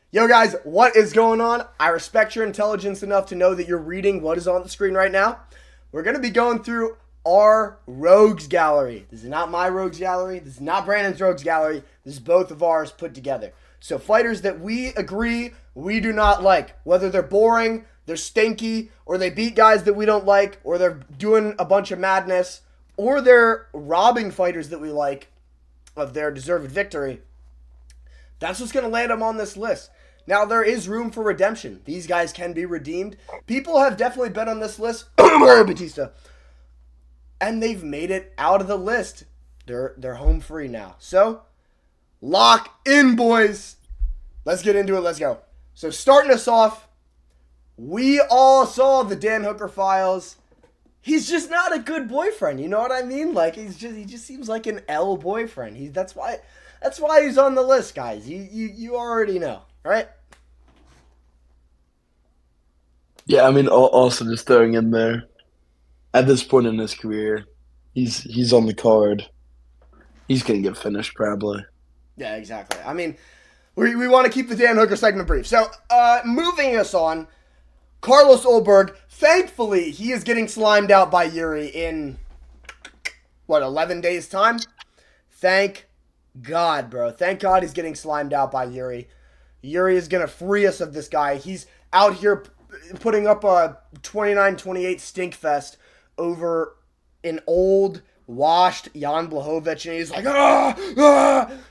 Yo, guys, what is going on? I respect your intelligence enough to know that you're reading what is on the screen right now. We're going to be going through our Rogues Gallery. This is not my Rogues Gallery. This is not Brandon's Rogues Gallery. This is both of ours put together. So, fighters that we agree we do not like, whether they're boring, they're stinky, or they beat guys that we don't like, or they're doing a bunch of madness, or they're robbing fighters that we like of their deserved victory. That's what's going to land them on this list. Now, there is room for redemption. These guys can be redeemed. People have definitely been on this list. Batista. And they've made it out of the list. They're home free now. So, lock in, boys. Let's get into it. Let's go. So, starting us off, we all saw the Dan Hooker files. He's just not a good boyfriend. You know what I mean? Like, he just seems like an L boyfriend. That's why he's on the list, guys. You already know, right? Yeah, I mean, also just throwing in there, at this point in his career, he's on the card. He's gonna get finished probably. Yeah, exactly. I mean, we want to keep the Dan Hooker segment brief. So, moving us on, Carlos Ulberg, thankfully, he is getting slimed out by Yuri in, 11 days' time? Thank God, bro. Thank God he's getting slimed out by Yuri. Yuri is going to free us of this guy. He's out here putting up a 29-28 stink fest over an old, washed Jan Blachowicz, and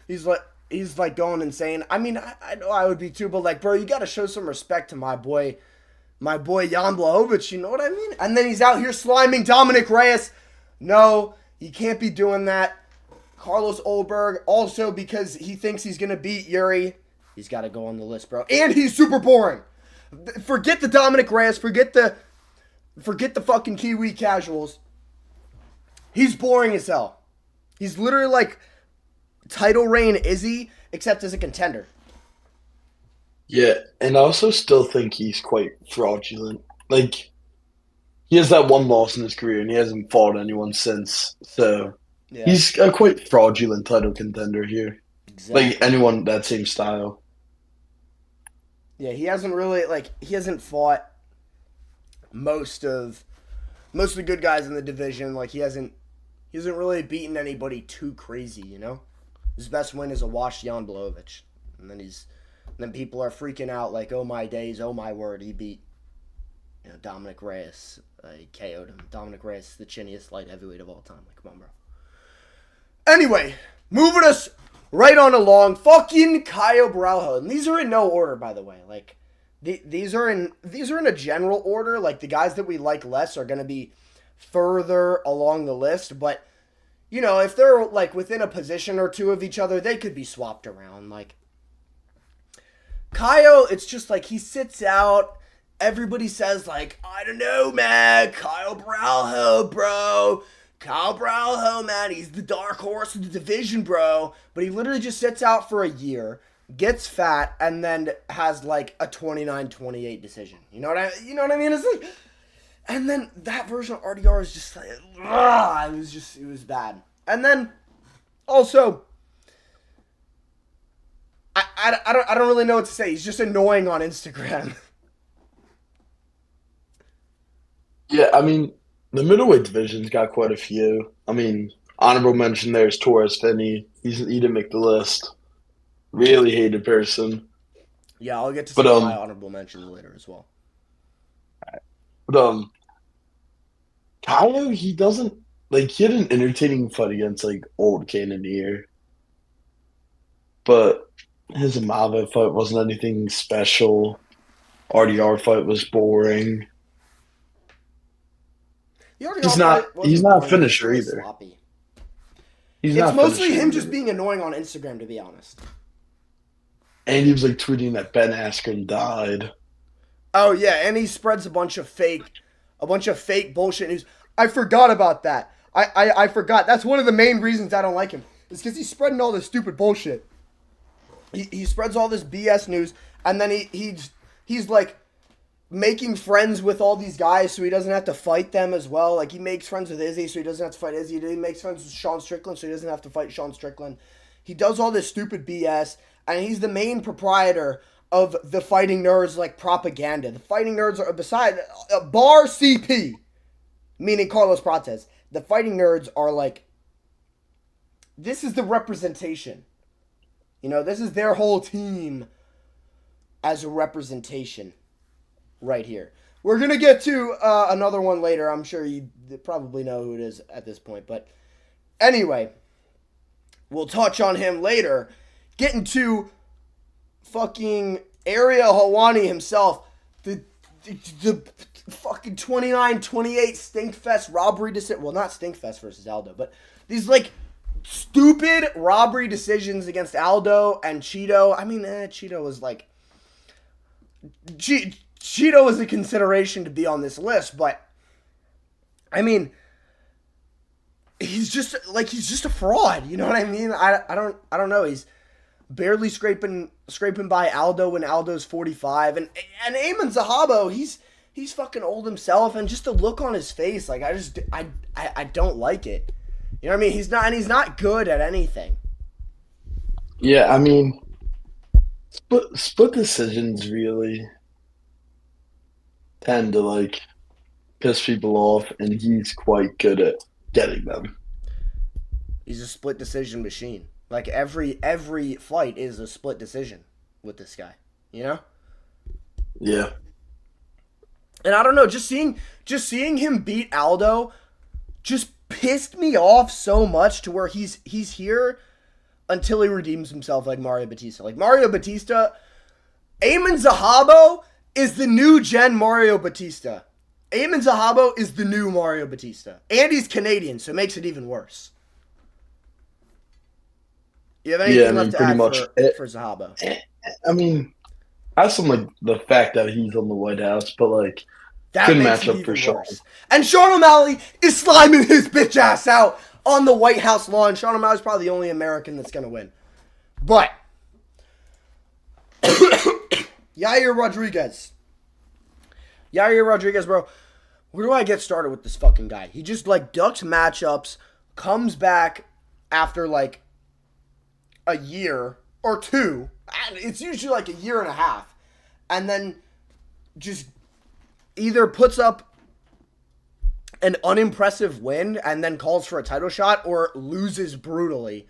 he's like, He's like going insane. I mean, I know I would be too, but like, bro, you got to show some respect to my boy Jan Blachowicz, you know what I mean? And then he's out here sliming Dominic Reyes. No, you can't be doing that. Carlos Ulberg, also because he thinks he's going to beat Yuri, he's got to go on the list, bro. And he's super boring. Forget the Dominic Reyes. Forget the fucking Kiwi casuals. He's boring as hell. He's literally like title reign Izzy, except as a contender. Yeah, and I also still think he's quite fraudulent. Like he has that one loss in his career, and he hasn't fought anyone since. So Yeah, he's a quite fraudulent title contender here. Like exactly. anyone that same style. Yeah, he hasn't fought most of the good guys in the division. Like he hasn't really beaten anybody too crazy, you know? His best win is a washed Jan Blachowicz. And then people are freaking out like, oh my days, oh my word, he beat Dominic Reyes. He KO'd him. Dominic Reyes, the chinniest light heavyweight of all time. Like, come on, bro. Anyway, moving us right on along. Fucking Caio Borralho. And these are in no order, by the way. Like, these are in a general order. Like, the guys that we like less are going to be further along the list. But, if they're, like, within a position or two of each other, they could be swapped around. Like, Caio, it's just like he sits out. Everybody says, like, I don't know, man. Caio Borralho, bro. Kyle Browho, man, he's the dark horse of the division, bro. But he literally just sits out for a year, gets fat, and then has like a 29-28 decision. You know what I mean? It's like, and then that version of RDR is just like, it was bad. And then also, I don't really know what to say. He's just annoying on Instagram. Yeah, I mean the middleweight division's got quite a few. I mean, honorable mention there's Torres Finney. He didn't make the list. Really hated person. Yeah, I'll get to But some of my honorable mentions later as well. but Kyle, he doesn't like he had an entertaining fight against like old Cannonier, but his Amava fight wasn't anything special. RDR fight was boring. The RDR fight He's wasn't not a boring. It was just finisher really either. sloppy. He's It's not a mostly finisher him just either. being annoying on Instagram, to be honest. And he was like tweeting that Ben Askren died. Oh yeah, and he spreads a bunch of fake bullshit news. I forgot about that. I forgot. That's one of the main reasons I don't like him. Is because he's spreading all this stupid bullshit. He spreads all this BS news, and then he's like making friends with all these guys so he doesn't have to fight them as well. Like, he makes friends with Izzy so he doesn't have to fight Izzy. He makes friends with Sean Strickland so he doesn't have to fight Sean Strickland. He does all this stupid BS, and he's the main proprietor of the Fighting Nerds like propaganda. The Fighting Nerds are beside bar CP, meaning Carlos Prates. The Fighting Nerds are like, this is the representation. You know, this is their whole team as a representation right here. We're going to get to another one later. I'm sure you probably know who it is at this point. But anyway, we'll touch on him later. Getting to fucking Ariel Helwani himself. The fucking 29-28 Stinkfest robbery decision. Well, not Stinkfest versus Aldo, but these like stupid robbery decisions against Aldo and Cheeto. I mean, Cheeto was like... Cheeto was a consideration to be on this list, but I mean, he's just a fraud. You know what I mean? I don't know. He's barely scraping by Aldo when Aldo's 45, and Eamon Zahabo, he's fucking old himself, and just the look on his face, like I don't like it. You know what I mean? He's not good at anything. Yeah, I mean, split decisions really tend to like piss people off, and he's quite good at getting them. He's a split decision machine. Like every fight is a split decision with this guy, you know? Yeah. And I don't know, just seeing him beat Aldo just pissed me off so much to where he's here until he redeems himself like Mario Batista. Like Mario Batista, Eamon Zahabo is the new gen Mario Batista. Eamon Zahabo is the new Mario Batista. And he's Canadian, so it makes it even worse. You have anything left to add for Zahabo? I mean, I also like the fact that he's on the White House, but like, that good makes matchup it for even Sean. worse. And Sean O'Malley is sliming his bitch ass out on the White House lawn. Sean O'Malley's probably the only American that's going to win. But, Yair Rodriguez, bro. Where do I get started with this fucking guy? He just, like, ducks matchups, comes back after, like, a year or two. It's usually, like, a year and a half. And then just either puts up an unimpressive win and then calls for a title shot, or loses brutally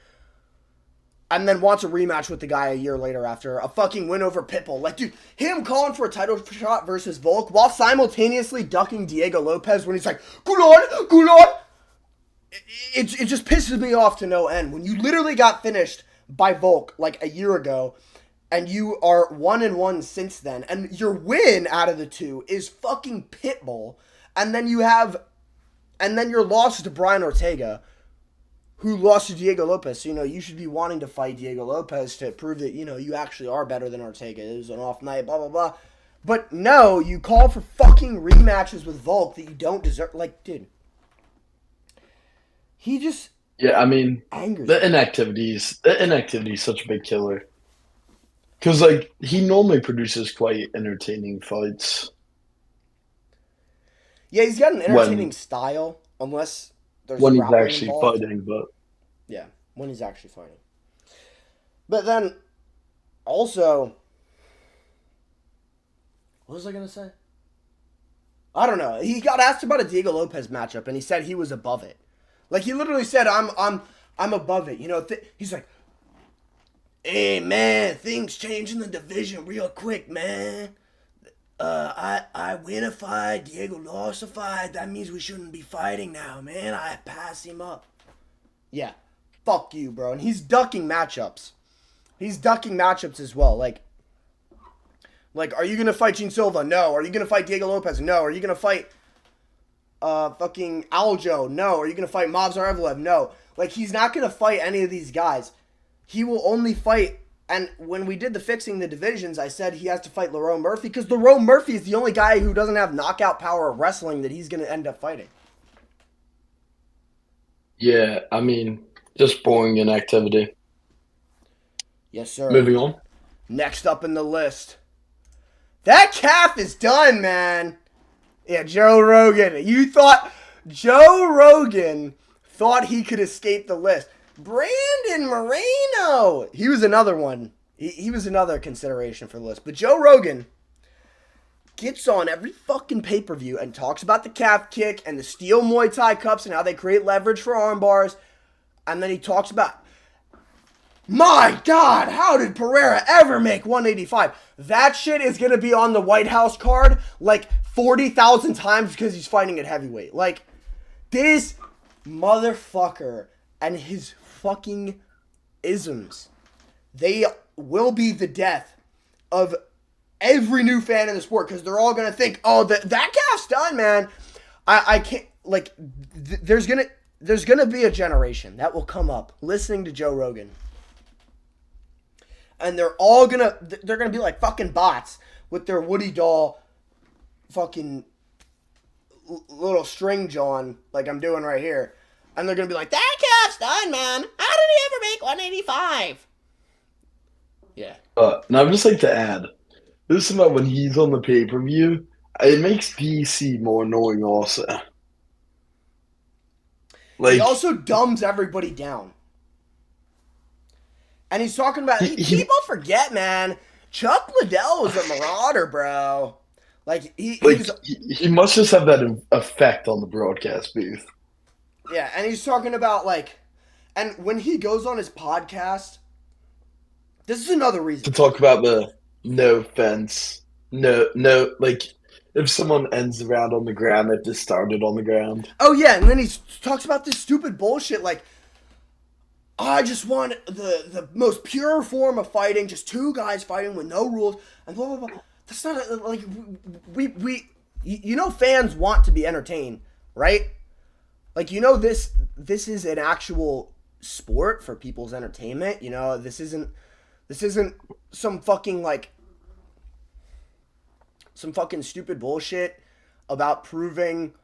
and then wants a rematch with the guy a year later after a fucking win over Pitbull. Like, dude, him calling for a title shot versus Volk while simultaneously ducking Diego Lopez when he's like, Gulon! It just pisses me off to no end. When you literally got finished by Volk like a year ago, and you are 1-1 since then, and your win out of the two is fucking Pitbull, and then your loss to Brian Ortega, who lost to Diego Lopez. So, you should be wanting to fight Diego Lopez to prove that, you actually are better than Ortega. It was an off night, blah, blah, blah. But no, you call for fucking rematches with Volk that you don't deserve. Like, dude, he just... Yeah, I mean, angers the inactivity is such a big killer. Because, like, he normally produces quite entertaining fights. Yeah, he's got an entertaining style, unless there's when he's grappling actually involved. fighting, but... Yeah, when he's actually fighting. But then, also... What was I going to say? I don't know. He got asked about a Diego Lopez matchup, and he said he was above it. Like, he literally said, I'm above it. He's like, hey, man, things change in the division real quick, man. I win a fight, Diego lost a fight. That means we shouldn't be fighting now, man. I pass him up. Yeah, fuck you, bro. And he's ducking matchups. He's ducking matchups as well. Like, are you going to fight Gene Silva? No. Are you going to fight Diego Lopez? No. Are you going to fight fucking Aljo? No. Are you going to fight Movsar Evloev? No. Like, he's not going to fight any of these guys. He will only fight... And when we did the fixing the divisions, I said he has to fight Lerone Murphy, because Lerone Murphy is the only guy who doesn't have knockout power of wrestling that he's going to end up fighting. Yeah, I mean, just boring inactivity. Yes, sir. Moving on. Next up in the list. That calf is done, man. Yeah, Joe Rogan. Joe Rogan thought he could escape the list. Brandon Moreno. He was another one He was another consideration for the list. But Joe Rogan gets on every fucking pay-per-view and talks about the calf kick and the steel Muay Thai cups and how they create leverage for arm bars. And then he talks about, my God, how did Pereira ever make 185? That shit is going to be on the White House card like 40,000 times because he's fighting at heavyweight. Like, this motherfucker and his fucking isms, they will be the death of every new fan in the sport because they're all going to think, oh, that calf's done, man. I can't, like, there's going to be a generation that will come up listening to Joe Rogan. And they're going to be like fucking bots with their Woody doll fucking little string John like I'm doing right here. And they're going to be like, that calf's done, man. How did he ever make 185? Yeah. And I would just like to add, this is about when he's on the pay-per-view, it makes DC more annoying also. Like, he also dumbs everybody down. And he's talking about, people forget, man, Chuck Liddell was a marauder, bro. Like, he must just have that effect on the broadcast booth. Yeah, and he's talking about, like, and when he goes on his podcast, this is another reason. To talk about the no fence, no, like, if someone ends the round on the ground, they've just started on the ground. Oh, yeah, and then he talks about this stupid bullshit, like, I just want the most pure form of fighting, just two guys fighting with no rules, and blah, blah, blah. That's not, like, fans want to be entertained, right? Like, this is an actual sport for people's entertainment, this isn't some fucking, like, some fucking stupid bullshit about proving,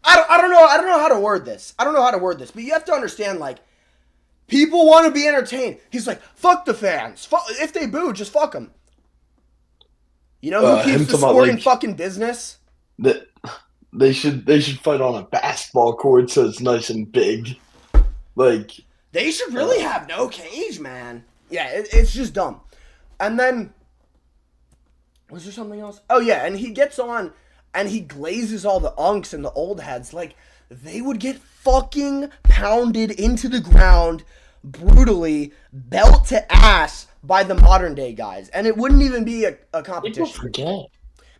I don't know how to word this. But you have to understand, like, people want to be entertained. He's like, fuck the fans. If they boo, just fuck them. You know who keeps the sport in fucking business? They should fight on a basketball court so it's nice and big. Like, they should really have no cage, man. Yeah, it's just dumb. And then, was there something else? Oh yeah, and he gets on and he glazes all the unks and the old heads like they would get fucking pounded into the ground brutally, belt to ass by the modern day guys. And it wouldn't even be a competition.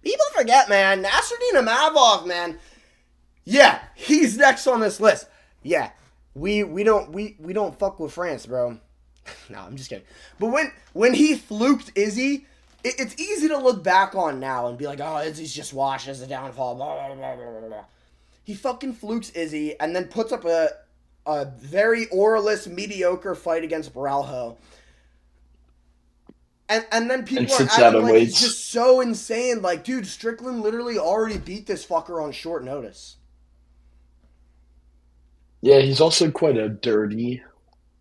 People forget, man. Nasruddin Imavov, man. Yeah, he's next on this list. Yeah, we don't fuck with France, bro. No, I'm just kidding. But when he fluked Izzy, it's easy to look back on now and be like, oh, Izzy's just washed as a downfall. Blah, blah, blah, blah, blah. He fucking flukes Izzy and then puts up a very oralist, mediocre fight against Baralho. And then people are acting like it's just so insane. Like, dude, Strickland literally already beat this fucker on short notice. Yeah, he's also quite a dirty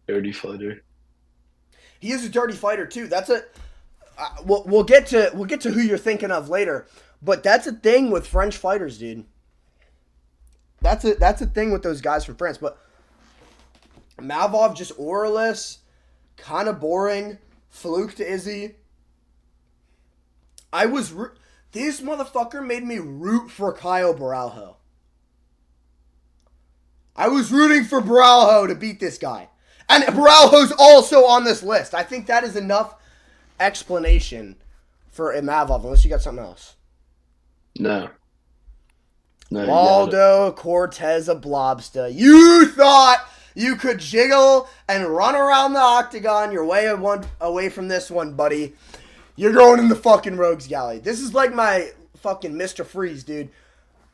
fighter. He is a dirty fighter too. That's we'll get to who you're thinking of later. But that's a thing with French fighters, dude. That's a thing with those guys from France. But Malvov just oralist, kind of boring. Fluke to Izzy. This motherfucker made me root for Kyle Baralho. I was rooting for Baralho to beat this guy. And Baralho's also on this list. I think that is enough explanation for Imavov, unless you got something else. No, Waldo Cortez of Blobsta. You thought you could jiggle and run around the octagon your way away from this one, buddy. You're going in the fucking Rogues Gallery. This is like my fucking Mr. Freeze, dude.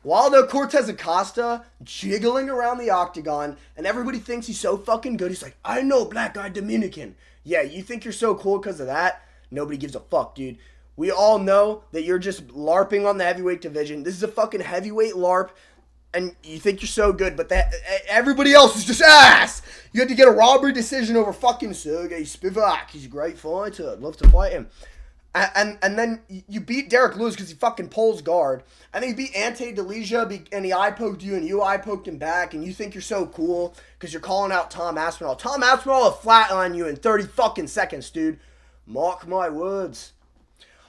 Waldo Cortez Acosta jiggling around the octagon, and everybody thinks he's so fucking good. He's like, I know black guy Dominican. Yeah, you think you're so cool because of that? Nobody gives a fuck, dude. We all know that you're just LARPing on the heavyweight division. This is a fucking heavyweight LARP. And you think you're so good, but everybody else is just ass. You had to get a robbery decision over fucking Sergey Spivak. He's a great fighter. I'd love to fight him. And then you beat Derek Lewis because he fucking pulls guard. And then you beat Ante Delija and he eye poked you and you eye poked him back and you think you're so cool because you're calling out Tom Aspinall. Tom Aspinall will flatline you in 30 fucking seconds, dude. Mark my words.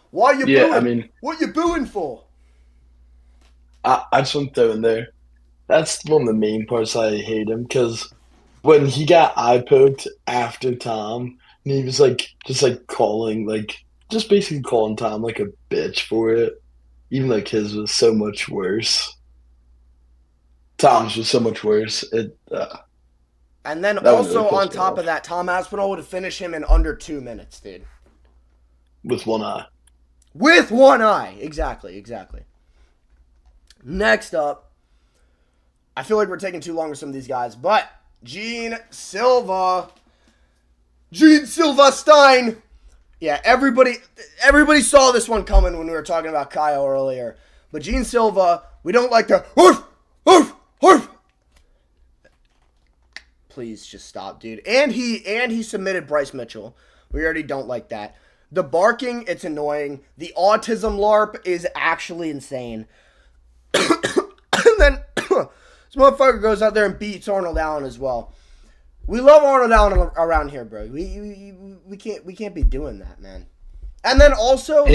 Why are you booing? I mean, what you booing for? I just want to throw in there. That's one of the main parts I hate him because when he got eye poked after Tom, and he was like, just like calling, like, just basically calling Tom like a bitch for it. Even like his was so much worse. Tom's was so much worse. And then That one really also on pissed me top off of that, Tom Aspinall would have finished him in under 2 minutes, dude. with one eye. With one eye. Exactly. Next up, I feel like we're taking too long with some of these guys, but Gene Silva Stein. Yeah, everybody saw this one coming when we were talking about Kyle earlier. But Gene Silva, we don't like the hoof, hoof, hoof. Please just stop, dude. And he submitted Bryce Mitchell. We already don't like that. The barking, it's annoying. The autism LARP is actually insane. And then this motherfucker goes out there and beats Arnold Allen as well. We love Arnold Allen around here, bro. We can't be doing that, man. And then also,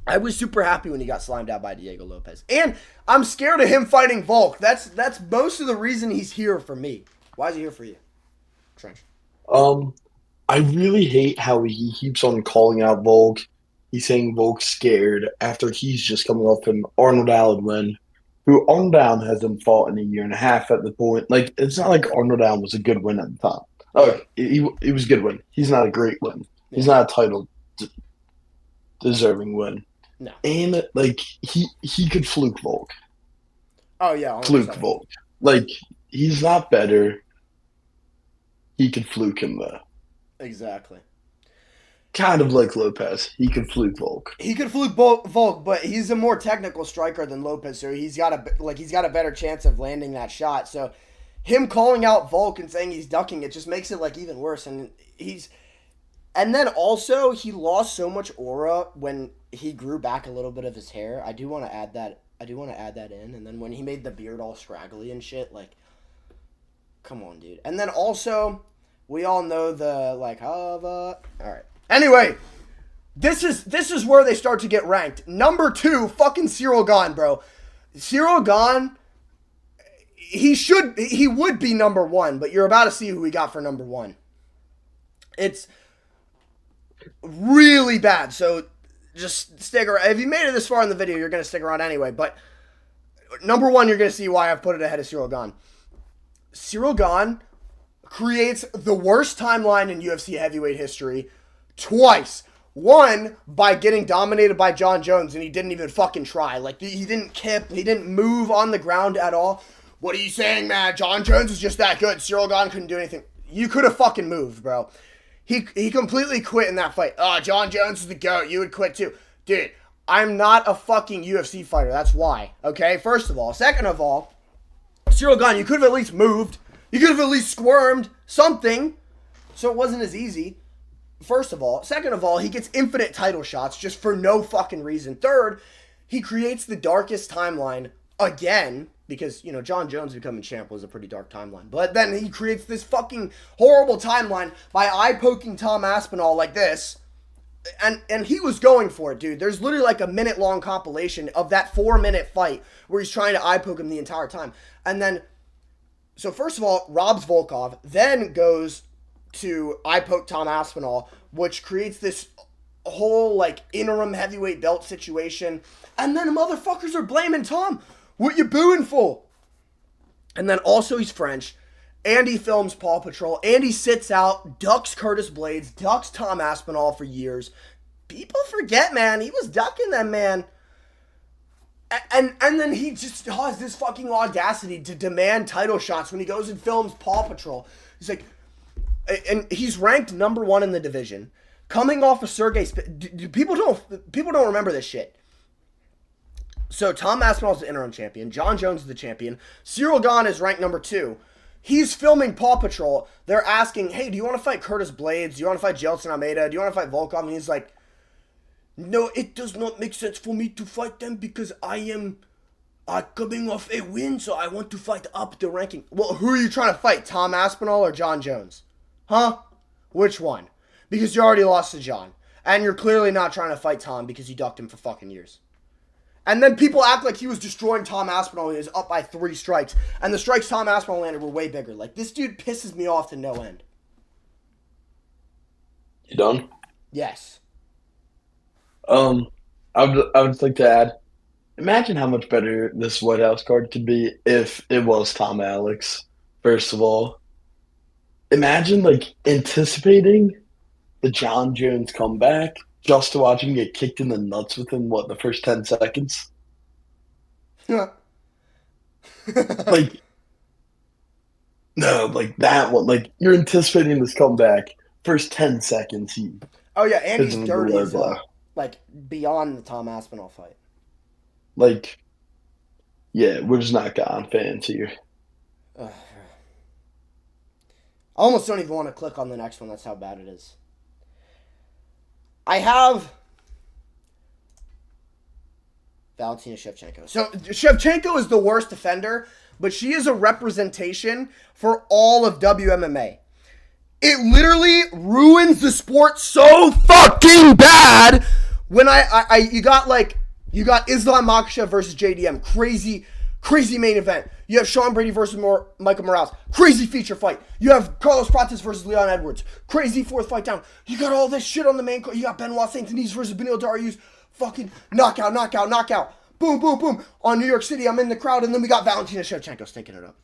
I was super happy when he got slimed out by Diego Lopez. And I'm scared of him fighting Volk. That's most of the reason he's here for me. Why is he here for you, Trench? I really hate how he keeps on calling out Volk. He's saying Volk's scared after he's just coming off an Arnold Allen win, who Arnold Allen hasn't fought in a year and a half at the point. Like, it's not like Arnold Allen was a good win at the time. Oh, it was a good win. He's not a great win. He's not a title deserving win. No. And, like, he could fluke Volk. Oh, yeah. 100%. Fluke Volk. Like, he's not better. He could fluke him, though. Exactly. Kind of like Lopez. He could fluke Volk. He could fluke Volk, but he's a more technical striker than Lopez, so he's got a better chance of landing that shot. So him calling out Volk and saying he's ducking it just makes it like even worse. And then also he lost so much aura when he grew back a little bit of his hair. I do want to add that in. And then when he made the beard all scraggly and shit, like, come on, dude. And then also, we all know the like all right. Anyway, this is where they start to get ranked. Number 2, fucking Cyril Gahn, bro. Cyril Gahn, he would be number 1, but you're about to see who we got for number 1. It's really bad, so just stick around. If you made it this far in the video, you're going to stick around anyway, but number 1, you're going to see why I've put it ahead of Cyril Gahn. Cyril Gahn creates the worst timeline in UFC heavyweight history twice. One, by getting dominated by John Jones, and he didn't even fucking try. Like, he didn't kip, he didn't move on the ground at all. What are you saying, man? John Jones is just that good. Cyril Gahn couldn't do anything. You could have fucking moved, bro. He completely quit in that fight. Oh, John Jones is the GOAT. You would quit too. Dude, I'm not a fucking UFC fighter. That's why. Okay, first of all. Second of all, Cyril Gahn, you could have at least moved. You could have at least squirmed something. So it wasn't as easy. First of all. Second of all, he gets infinite title shots just for no fucking reason. Third, he creates the darkest timeline again, because, you know, John Jones becoming champ was a pretty dark timeline. But then he creates this fucking horrible timeline by eye-poking Tom Aspinall like this. And he was going for it, dude. There's literally like a minute-long compilation of that 4-minute fight where he's trying to eye-poke him the entire time. And then, so first of all, robs Volkov, then goes to eye-poke Tom Aspinall, which creates this whole, like, interim heavyweight belt situation. And then motherfuckers are blaming Tom. What you booing for? And then also he's French. And he films Paw Patrol. And he sits out, ducks Curtis Blades, ducks Tom Aspinall for years. People forget, man. He was ducking them, man. And then he just has this fucking audacity to demand title shots when he goes and films Paw Patrol. He's like, and he's ranked number 1 in the division, coming off of Sergey. People don't remember this shit. So Tom Aspinall's the interim champion. John Jones is the champion. Cyril Gahn is ranked number 2. He's filming Paw Patrol. They're asking, hey, do you want to fight Curtis Blades? Do you want to fight Jeltsin Almeida? Do you want to fight Volkov? And he's like, No, it does not make sense for me to fight them because I am coming off a win, so I want to fight up the ranking. Well, who are you trying to fight? Tom Aspinall or John Jones? Huh? Which one? Because you already lost to John. And you're clearly not trying to fight Tom because you ducked him for fucking years. And then people act like he was destroying Tom Aspinall when he was up by 3 strikes. And the strikes Tom Aspinall landed were way bigger. Like, this dude pisses me off to no end. You done? Yes. I would just like to add, imagine how much better this White House card could be if it was Tom Alex, first of all. Imagine, like, anticipating the John Jones comeback just to watch him get kicked in the nuts within, what, the first 10 seconds? Like, no, like that one. Like, you're anticipating this comeback. First 10 seconds, he Oh, yeah, and hits he's him with dirty the as low blow. like, beyond the Tom Aspinall fight. Like, yeah, we're just not Gone fans here. Ugh. I almost don't even want to click on the next one. That's how bad it is. I have Valentina Shevchenko. So Shevchenko is the worst defender, but she is a representation for all of WMMA. It literally ruins the sport so fucking bad when you got Islam Makhachev versus JDM. Crazy main event. You have Sean Brady versus Michael Morales. Crazy feature fight. You have Carlos Prates versus Leon Edwards. Crazy 4th fight down. You got all this shit on the main card. You got Benoit Saint Denis versus Benil Dariush. Fucking knockout. Boom, boom, boom. On New York City, I'm in the crowd, and then we got Valentina Shevchenko stinking it up.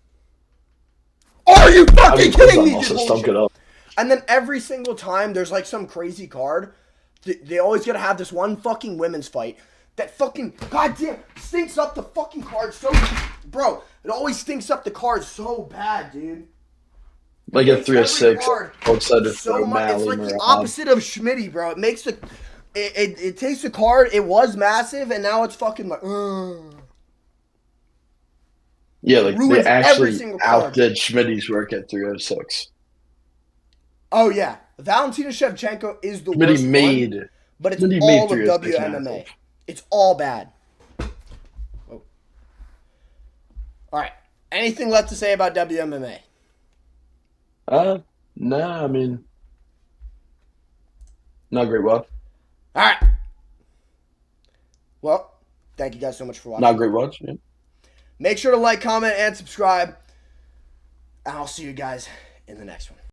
Are you fucking kidding me? Also stunk it up. And then every single time there's like some crazy card, they always gotta have this one fucking women's fight that fucking, goddamn, stinks up the fucking card so, bro, it always stinks up the card so bad, dude. Like a 306 outside of So much, it's like the Morales. opposite of Schmitty, bro. It makes the, it takes the card, it was massive, and now it's fucking like, Yeah, like they ruins every actually single card. outdid Schmitty's work at 306. Oh, yeah. Valentina Shevchenko is the Schmitty worst made, one, but it's Schmitty all made of 306 WMMA. massive. It's all bad. Oh. All right. Anything left to say about WMMA? No, I mean, not great watch. All right. Well, thank you guys so much for watching. Not great watch. Yeah. Make sure to like, comment, and subscribe. And I'll see you guys in the next one.